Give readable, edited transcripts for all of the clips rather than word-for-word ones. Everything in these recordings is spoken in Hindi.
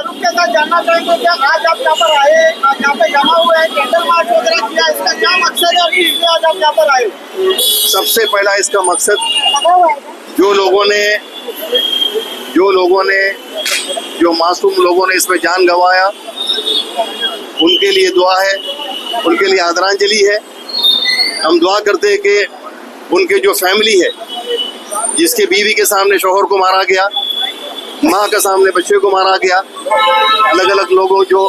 ताल्लुक के साथ जानना चाहेंगे कि आज आप यहाँ पर आए, यहाँ पे जमा हुए हैं, कैंडल मार्च वगैरह किया, इसका क्या मकसद है और इसलिए आज आप यहाँ पर आए? सबसे पहला इसका मकसद जो मासूम लोगों ने इसमें जान गंवाया, उनके लिए दुआ है, उनके लिए आदरांजलि है। हम दुआ करते हैं कि उनके जो फैमिली है, जिसके बीवी के सामने शौहर को मारा गया, माँ के सामने बच्चे को मारा गया, अलग अलग लोगों जो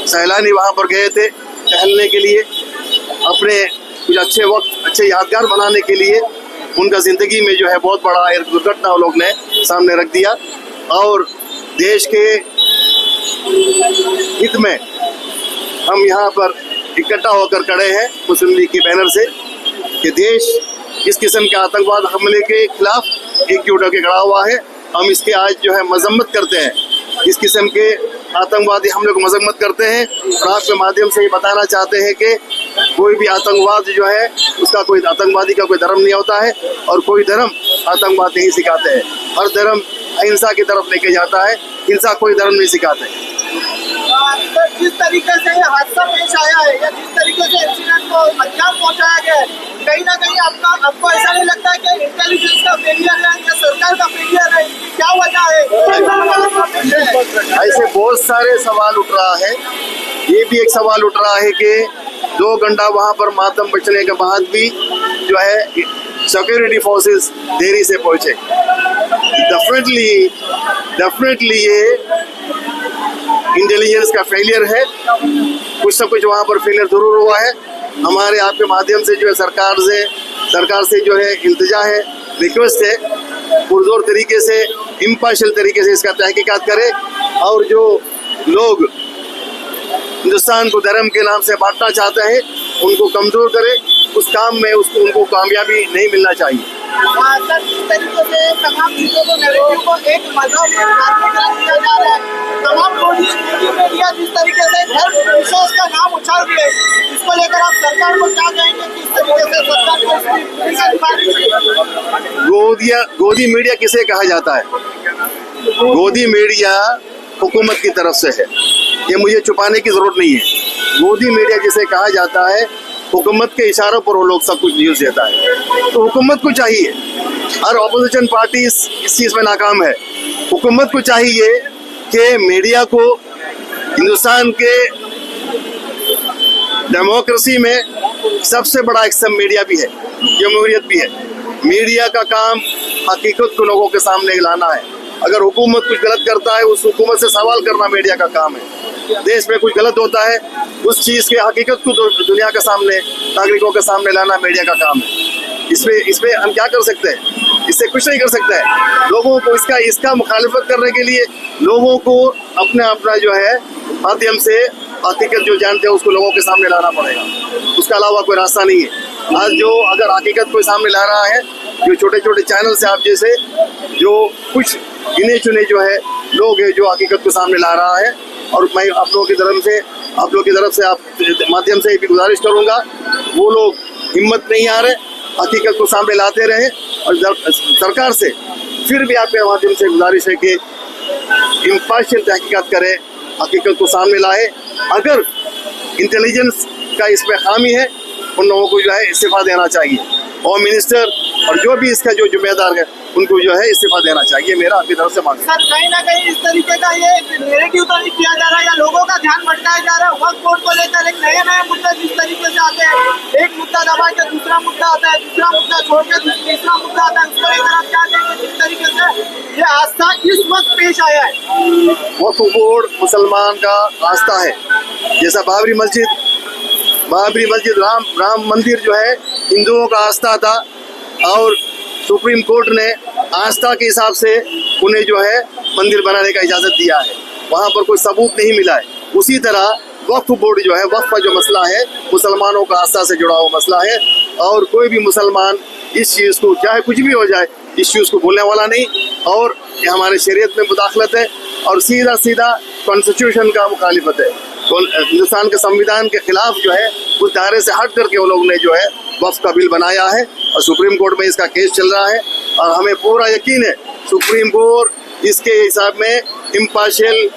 सैलानी वहाँ पर गए थे टहलने के लिए, अपने कुछ अच्छे वक्त, अच्छे यादगार बनाने के लिए, उनका ज़िंदगी में जो है बहुत बड़ा एक दुर्घटना लोग ने सामने रख दिया। और देश के हित में हम यहाँ पर इकट्ठा होकर खड़े हैं मुस्लिम लीग के बैनर से कि देश इस किस्म के आतंकवाद हमले के खिलाफ एकजुट होकर खड़ा हुआ है। हम इसके आज जो है मजम्मत करते हैं, इस किस्म के आतंकवादी हमले को मजम्मत करते हैं और आपके माध्यम से ये बताना चाहते हैं कि कोई भी आतंकवाद जो है उसका कोई आतंकवादी का कोई धर्म नहीं होता है और कोई धर्म आतंकवाद नहीं सिखाते हैं। हर धर्म अहिंसा की तरफ लेके जाता है, हिंसा कोई धर्म नहीं सिखाते। जिस तरीके से ये हादसा पेश आया है या जिस तरीके से इंसिडेंट को अंजाम पहुंचाया गया है, कहीं ना कहीं आपको ऐसा नहीं लगता है कि इंटेलिजेंस का फेलियर है या सरकार का फेलियर है? क्या वजह है? ऐसे बहुत सारे सवाल उठ रहा है। ये भी एक सवाल उठ रहा है कि 2 घंटा वहाँ पर मातम बचने के बाद भी जो है सिक्योरिटी फोर्सेस देरी से पहुँचे। डेफिनेटली ये इंटेलिजेंस का फेलियर है, कुछ ना कुछ वहाँ पर फेलियर जरूर हुआ है। हमारे आपके माध्यम से जो है सरकार से जो है इल्तिजा है, रिक्वेस्ट है, पुरजोर तरीके से, इम्पार्शियल तरीके से इसका तहकीकात करे और जो लोग हिंदुस्तान को धर्म के नाम से बांटना चाहते हैं उनको कमजोर करे। उस काम में उनको कामयाबी नहीं मिलना चाहिए। सर, इस तरीके से तमाम चीजों को नैरेटिव को एक मजहब में किया जा रहा है। तमाम मीडिया जिस तरीके से धर्म विशेष का नाम उछाल रही है, इसको लेकर आप सरकार को क्या कहेंगे? किस तरीके से सरकार को गोदी मीडिया किसे कहा जाता है? गोदी मीडिया हुकूमत की तरफ से है, ये मुझे छुपाने की जरूरत नहीं है। गोदी मीडिया जिसे कहा जाता है, हुकूमत के इशारों पर वो लोग सब कुछ न्यूज़ देता है। तो हुकूमत को चाहिए, हर ऑपोजिशन पार्टी इस चीज़ में नाकाम है। हुकूमत को चाहिए कि मीडिया को हिंदुस्तान के डेमोक्रेसी में सबसे बड़ा एक सब मीडिया भी है, जमहूरियत भी है। मीडिया का काम हकीकत को लोगों के सामने लाना है। अगर हुकूमत कुछ गलत करता है, उस हुकूमत से सवाल करना मीडिया का काम है। देश में कुछ गलत होता है, उस चीज़ के हकीकत को दुनिया के सामने, नागरिकों के सामने लाना मीडिया का काम है। इसमें हम क्या कर सकते हैं? इससे कुछ नहीं कर सकते हैं। लोगों को इसका मुखालिफत करने के लिए लोगों को अपना जो है माध्यम से हकीकत जो जानते हैं उसको लोगों के सामने लाना पड़ेगा। उसके अलावा कोई रास्ता नहीं है। आज जो अगर हकीकत को सामने ला रहा है, जो छोटे छोटे चैनल से आप जैसे जो कुछ गिने चुने जो है लोग हैं जो हकीकत को सामने ला रहा है, और मैं आप लोगों की तरफ से आप माध्यम से भी गुजारिश करूंगा, वो लोग हिम्मत नहीं आ रहे, हकीकत को सामने लाते रहे। और सरकार से फिर भी आपके माध्यम से गुजारिश है कि इम्पार्शियल तहकीकात करे, हकीकत को सामने लाए। अगर इंटेलिजेंस का इसमें खामी है, उन लोगों को जो है इस्तीफा देना चाहिए। होम मिनिस्टर और जो भी इसका जो जिम्मेदार है उनको जो है इस्तीफा देना चाहिए। मेरा आपकी तरफ से मांग है। सर, कहीं ना कहीं इस तरीके का ये नैरेटिव तो नहीं किया जा रहा है या लोगों का ध्यान भटकाया जा रहा है? वक्फ बोर्ड को लेकर एक नए मुद्दे जिस तरीके से आते हैं, एक मुद्दा दबा के दूसरा मुद्दा आता है, दूसरा मुद्दा छोड़ के तीसरा मुद्दा आता है, उसको लेकर आप क्या कहेंगे? जिस तरीके से ये आस्था इस वक्त पेश आया है। वक्फ बोर्ड मुसलमान का आस्था है। जैसा बाबरी मस्जिद राम मंदिर जो है हिंदुओं का आस्था था और सुप्रीम कोर्ट ने आस्था के हिसाब से उन्हें जो है मंदिर बनाने का इजाज़त दिया है, वहाँ पर कोई सबूत नहीं मिला है। उसी तरह वक्फ बोर्ड जो है, वक्फ का जो मसला है मुसलमानों का आस्था से जुड़ा हुआ मसला है और कोई भी मुसलमान इस चीज़ को, चाहे कुछ भी हो जाए, इस चीज़ को भूलने वाला नहीं। और ये हमारे शरीयत में मुदाखलत है और सीधा कॉन्स्टिट्यूशन का मुखालिफत है। हिंदुस्तान के संविधान के खिलाफ जो है उस दायरे से हट करके वो लोग ने जो है वक्फ का बिल बनाया है और सुप्रीम कोर्ट में इसका केस चल रहा है। और हमें पूरा यकीन है सुप्रीम कोर्ट इसके हिसाब में इम्पार्शियल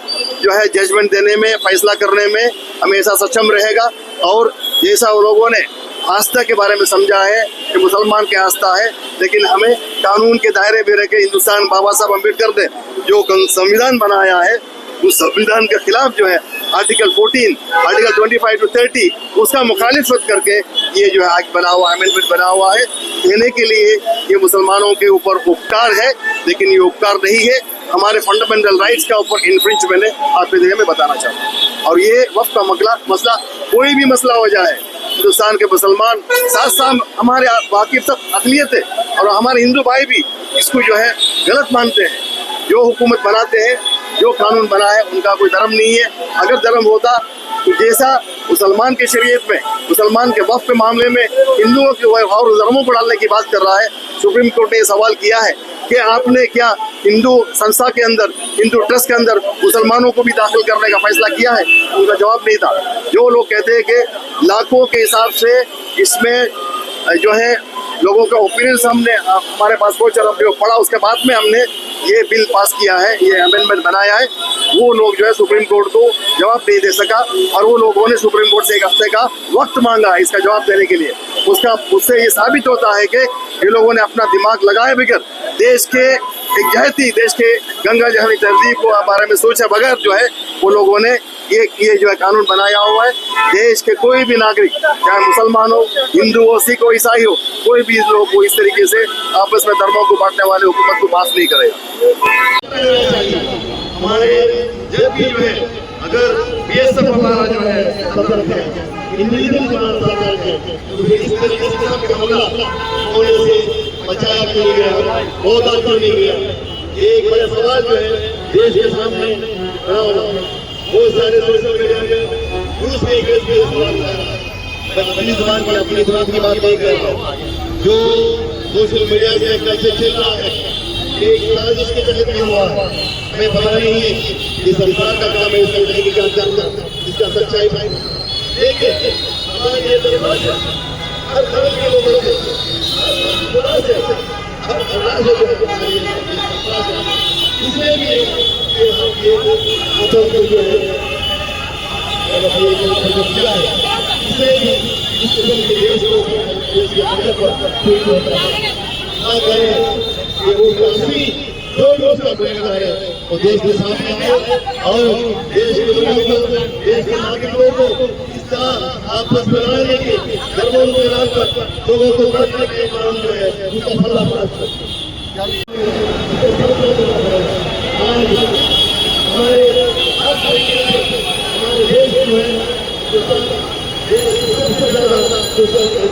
जो है जजमेंट देने में, फैसला करने में हमेशा सक्षम रहेगा। और जैसा वो लोगों ने आस्था के बारे में समझा है कि मुसलमान की आस्था है, लेकिन हमें कानून के दायरे में रह के हिंदुस्तान बाबा साहब अम्बेडकर ने जो संविधान बनाया है उस संविधान के खिलाफ जो है आर्टिकल 14, आर्टिकल 25 to 30 उसका मुखालिफत करके ये जो है एक्ट बना हुआ, अमेंडमेंट बना हुआ है। कहने के लिए ये मुसलमानों के ऊपर उपकार है, लेकिन ये उपकार नहीं है, हमारे फंडामेंटल राइट्स का ऊपर इन्फ्रिंजमेंट है। आपके जगह में बताना चाहता हूँ। और ये वक्त का मसला कोई भी मसला हो जाए, हिंदुस्तान के मुसलमान साथ साथ हमारे बाकी सब अक़लियत है और हमारे हिंदू भाई भी इसको जो है गलत मानते हैं। जो हुकूमत बनाते हैं, जो कानून बना है, उनका कोई धर्म नहीं है। अगर धर्म होता तो जैसा मुसलमान के शरीयत में, मुसलमान के वक्फ के मामले में हिंदुओं के और धर्मों को डालने की बात कर रहा है, सुप्रीम कोर्ट ने ये सवाल किया है कि आपने क्या हिंदू संस्था के अंदर, हिंदू ट्रस्ट के अंदर मुसलमानों को भी दाखिल करने का फैसला किया है? उनका जवाब नहीं था। जो लोग कहते हैं कि लाखों के हिसाब से इसमें जो है लोगों का ओपिनियन हमने हमारे पास पहुंचा, पढ़ा, उसके बाद में हमने ये बिल पास किया है, ये अमेंडमेंट बनाया है, वो लोग जो है सुप्रीम कोर्ट को जवाब नहीं दे सका और वो लोगों ने सुप्रीम कोर्ट से 1 हफ्ते का वक्त मांगा इसका जवाब देने के लिए। उससे ये साबित होता है कि ये लोगों ने अपना दिमाग लगाए बगैर देश के एक जहती, देश के गंगा जहनी तहजीब को बारे में सोचे बगैर जो है वो लोगों ने ये जो है कानून बनाया हुआ है। देश के कोई भी नागरिक, चाहे मुसलमान हो, हिंदू हो, सिख हो, ईसाई हो, कोई भी लोग को इस तरीके से आपस में धर्मों को बांटने वाले हुकूमत को पास नहीं करेगा। हमारे जब भी जो है अगर बीएसएफ हमारा जो है सतर्क है, इंडिविजुअल हमारा सतर्क है, तो फिर इस तरीके से हमला होने से बचाया क्यों गया, होता क्यों नहीं गया? ये एक बड़ा सवाल जो है देश के सामने खड़ा हो। बहुत सारे सोशल मीडिया में न्यूज़ में एक सवाल आ रहा है, अपनी जुबान की बात नहीं कर रहा, जो सोशल मीडिया में कैसे चल रहा है, एक साजिश के तहत नहीं हुआ है। हमें पता नहीं है कि सरकार का काम है इसका नहीं क्या जानना, इसका सच्चाई भाई देखिए। हमारे ये दरबार हर धर्म के लोगों से, हर समाज इसमें भी हम ये जो है किया है, इससे भी इस किस्म के देश को देश के अंदर पर ठीक होता है। क्या करें ये वो काफी जो उसका बेटा है वो देश के सामने आए और देश के लोगों को, देश के नागरिकों को इस तरह आपस में लड़ने के धर्मों के नाम पर लोगों को बांटने के काम जो है उसका फला हमारे देश जो है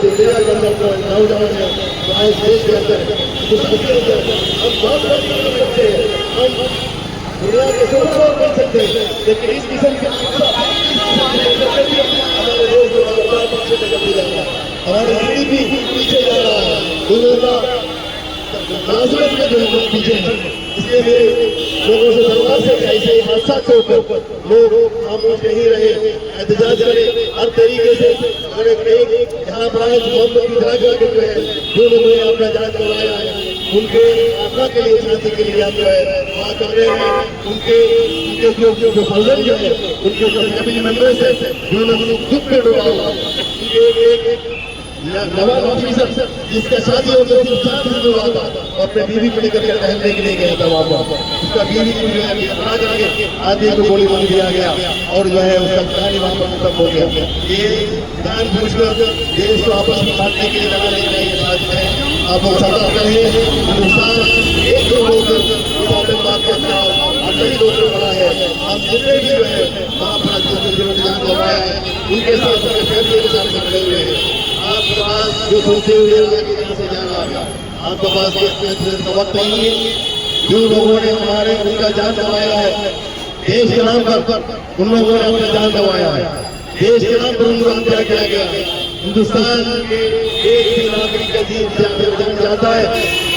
सबसे ज्यादा नौजवान है आज देश के अंदर, हम बहुत सकते हैं, हम दुनिया के सबसे बन सकते हैं, लेकिन इस किस्म के हमारे देश हमारे जीडीपी पीछे जा रहा है, मुलाजमत में जो है पीछे है। इसलिए मेरे लोगों से दरबार से ऐसे हादसा के ऊपर लोग खामोश नहीं रहे, एहतजाज करें हर तरीके से। अगर एक यहाँ पर आए मोहम्मद की तरह के जो है जो लोगों ने अपना जान गंवाया है, उनके आत्मा के लिए, शांति के लिए आप जो है वहाँ कर रहे हैं। उनके जो फर्जन जो है, उनके जो फैमिली मेंबर्स है, जो लोग दुख में डूबा हुआ, एक नवाज ऑफिसर जिसका शादी होकर 4 दिन हुआ था और अपने बीवी को लेकर टहलने के लिए गया था वहाँ पर, उसका बीवी को जो है आदमी को गोली मार दिया गया और जो है उसका कहानी वहाँ पर खत्म हो गया। ये जान बूझकर देश को आपस में बांटने के लिए लगाने के लिए साजिश है। आप लोग सतर्क रहे, हिंदुस्तान एक होकर बात करना कई लोगों बड़ा है। हम जितने भी जो है वहाँ पर जिन्होंने जान गंवाया है उनके साथ फैमिली के साथ खड़े हुए हैं। आपके पास जो सोचते हुए से जा रहा है, आपके पास वक्त नहीं है। जो लोगों ने हमारे उनका जान गंवाया है देश के नाम पर, उन लोगों ने अपना जान गंवाया है देश के नाम पर, उनको हत्या किया गया है। हिंदुस्तान के एक भी नागरिक का जान जाता है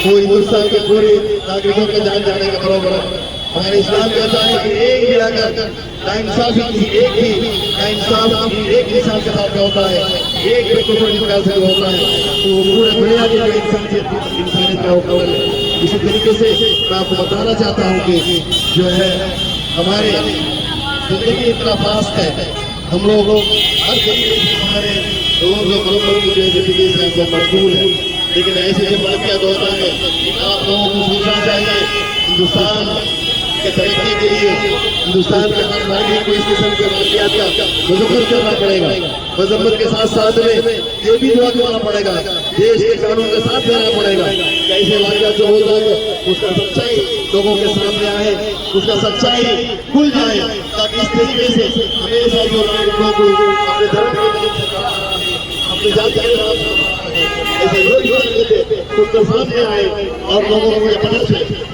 वो हिंदुस्तान के पूरे नागरिकों का जान जाने का बराबर है। हमारे इस्लाम कहता है कि एक भी अगर नाइंसाफी की एक इंसान के साथ होता है, एक व्यक्ति को निकाल से होता है, तो पूरे दुनिया की जो इंसानियत का हुक्म है। इसी तरीके से मैं आपको बताना चाहता हूँ कि जो है हमारे जिंदगी इतना फास्ट है, हम लोग हर तरीके से हमारे लोगों के मनोबल की जो जिंदगी से हमको मजबूर है, लेकिन ऐसे जब वाक़ियात होता है आप लोगों को सोचना चाहिए हिंदुस्तान के तरक्की के लिए हिंदुस्तान के हर नागरिक को इस किस्म के वाक़ियात का मजम्मत करना पड़ेगा। मजम्मत के साथ साथ में ये भी दुआ करना पड़ेगा, देश के कानून के साथ रहना पड़ेगा। ऐसे वाक़ियात जो होता है उसका सच्चाई लोगों के सामने आए, उसका सच्चाई खुल जाए, ताकि इस तरीके से हमेशा जो नागरिकों को अपने धर्म के लिए अपनी जाति के खिलाफ ऐसे लोग खुद के सामने आए और लोगों को ये पता चले